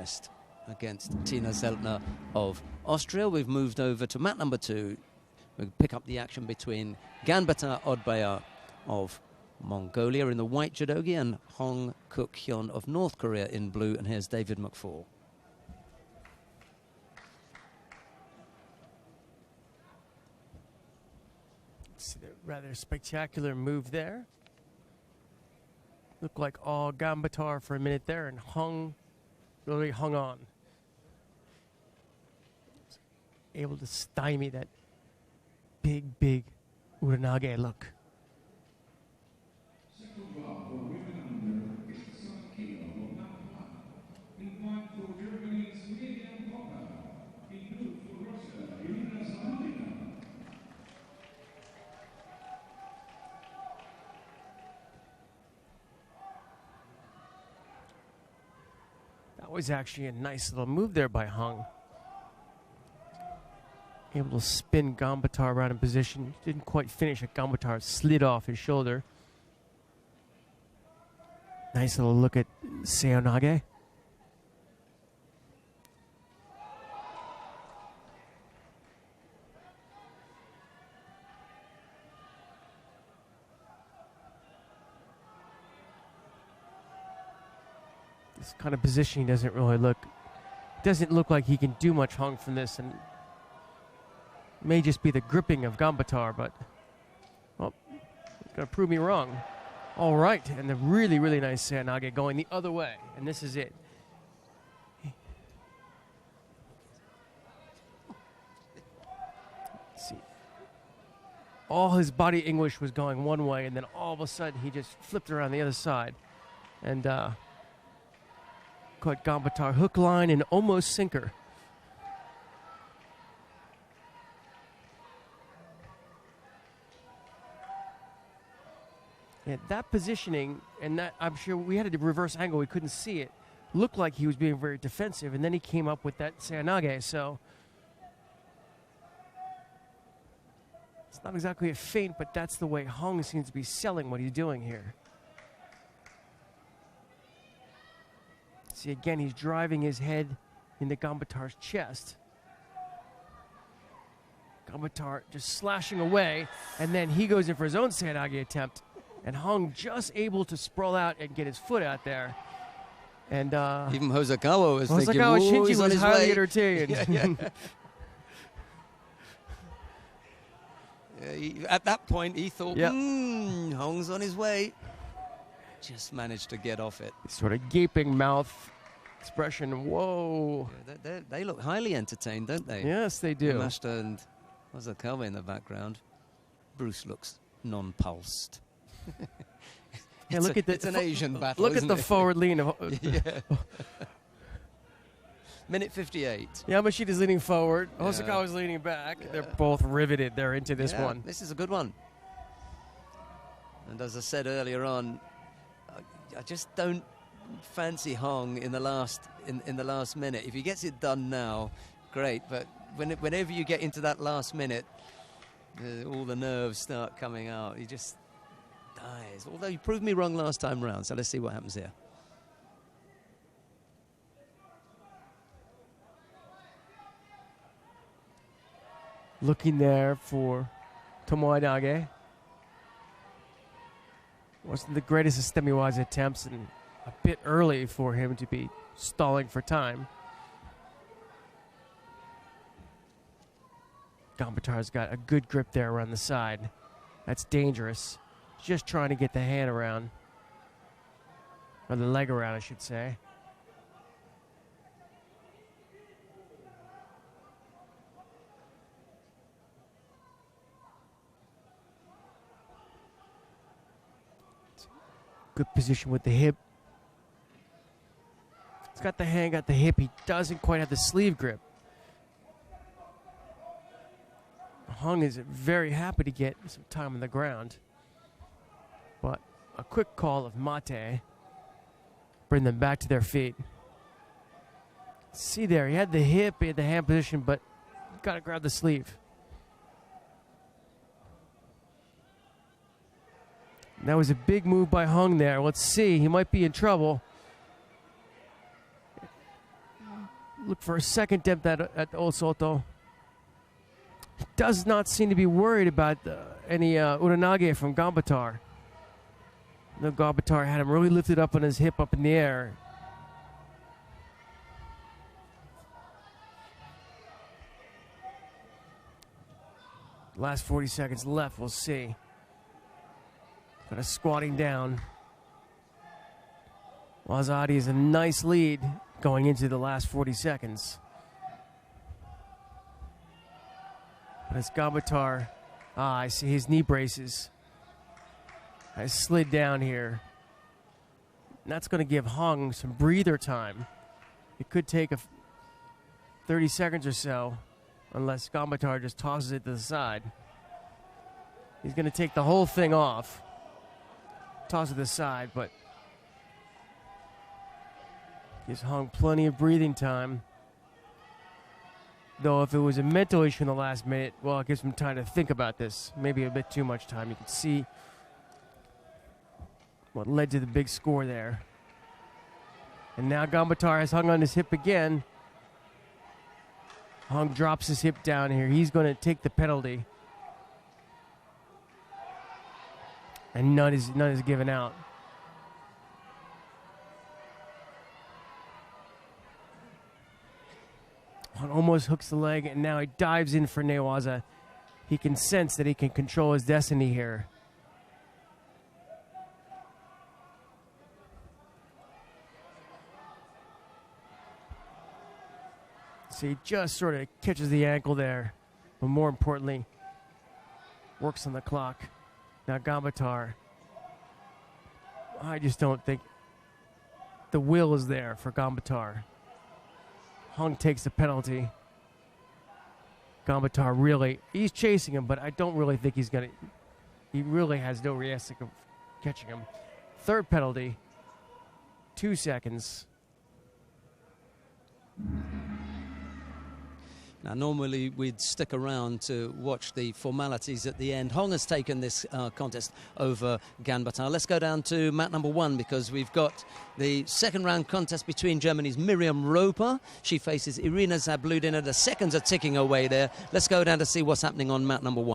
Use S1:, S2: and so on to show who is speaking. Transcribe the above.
S1: test against Tina Zeltner of Austria. We've moved over to mat number 2. We'll pick up the action between Ganbaatar Odbayar of Mongolia in the white judogi and Kuk Hyon of North Korea in blue. And here's David McFall.
S2: See the rather spectacular move there. Looked like all Ganbaatar for a minute there and really hung on. Able to stymie that big Uranage look. That was actually a nice little move there by Hung. Able to spin Ganbaatar around in position. Didn't quite finish it. Ganbaatar slid off his shoulder. Nice little look at Seonage. This kind of positioning doesn't look like he can do much Hung from this, and may just be the gripping of Ganbaatar, but well, it's gonna prove me wrong. All right, and the really nice Seonage going the other way, and this is it. Let's see, all his body English was going one way, and then all of a sudden he just flipped around the other side, and caught Ganbaatar hook, line, and almost sinker. Yeah, that positioning, and that, I'm sure we had a reverse angle, we couldn't see it. Looked like he was being very defensive, and then he came up with that Seonage, so it's not exactly a feint, but that's the way Hung seems to be selling what he's doing here. See, again, he's driving his head into Ganbaatar's chest. Ganbaatar just slashing away, and then he goes in for his own Seonage attempt, and Hung just able to sprawl out and get his foot out there. And
S1: even Hosokawa was thinking,
S2: Shinji
S1: he's on
S2: was
S1: his
S2: highly
S1: way.
S2: entertained.
S1: At that point, he thought,
S2: yep,
S1: Hong's on his way. Just managed to get off it.
S2: Sort of gaping mouth expression. Whoa.
S1: Yeah, they look highly entertained, don't they?
S2: Yes, they do.
S1: Mashta and Hosokawa in the background. Bruce looks non-pulsed.
S2: Yeah, look at the,
S1: it's an Asian battle.
S2: Look at the forward lean of.
S1: Yeah. Minute 58.
S2: Yamashita's leaning forward.
S1: Yeah.
S2: Hosokawa's leaning back.
S1: Yeah.
S2: They're both riveted. They're into this one.
S1: This is a good one. And as I said earlier on, I just don't fancy Hong in the last minute. If he gets it done now, great. But whenever you get into that last minute, all the nerves start coming out. He just dies. Although he proved me wrong last time round, so let's see what happens here.
S2: Looking there for Tomoe. Wasn't the greatest of Stemiwa's attempts, and a bit early for him to be stalling for time. Ganbaatar's got a good grip there around the side. That's dangerous. Just trying to get the hand around. Or the leg around, I should say. Good position with the hip. He's got the hand, got the hip. He doesn't quite have the sleeve grip. Hung is very happy to get some time on the ground. But a quick call of mate. Bring them back to their feet. See there, he had the hip, he had the hand position, but got to grab the sleeve. That was a big move by Hung there. Let's see, he might be in trouble. look for a second attempt at Osoto. Does not seem to be worried about any Uranage from Ganbaatar. No, Ganbaatar had him really lifted up on his hip up in the air. Last 40 seconds left, we'll see. Kind of squatting down. Azadi is a nice lead going into the last 40 seconds. But it's Ganbaatar. I see his knee braces. I slid down here. And that's going to give Hong some breather time. It could take 30 seconds or so, unless Ganbaatar just tosses it to the side. He's going to take the whole thing off. Toss it to the side, but gives Hong plenty of breathing time. Though if it was a mental issue in the last minute, well, it gives him time to think about this. Maybe a bit too much time. You can see what led to the big score there. And now Ganbaatar has Hung on his hip again. Hung drops his hip down here. He's going to take the penalty. And none is given out. Hung almost hooks the leg, and now he dives in for Newaza. He can sense that he can control his destiny here. So he just sort of catches the ankle there, but more importantly, works on the clock. Now Ganbaatar, I just don't think the will is there for Ganbaatar. Hung takes the penalty. Ganbaatar really, he's chasing him, but I don't really think he's going to, he really has no realistic of catching him. Third penalty, 2 seconds.
S1: Now, normally we'd stick around to watch the formalities at the end. Hong has taken this contest over Ganbaatar. Let's go down to mat number 1 because we've got the second round contest between Germany's Miriam Roper. She faces Irina Zabludina. The seconds are ticking away there. Let's go down to see what's happening on mat number 1.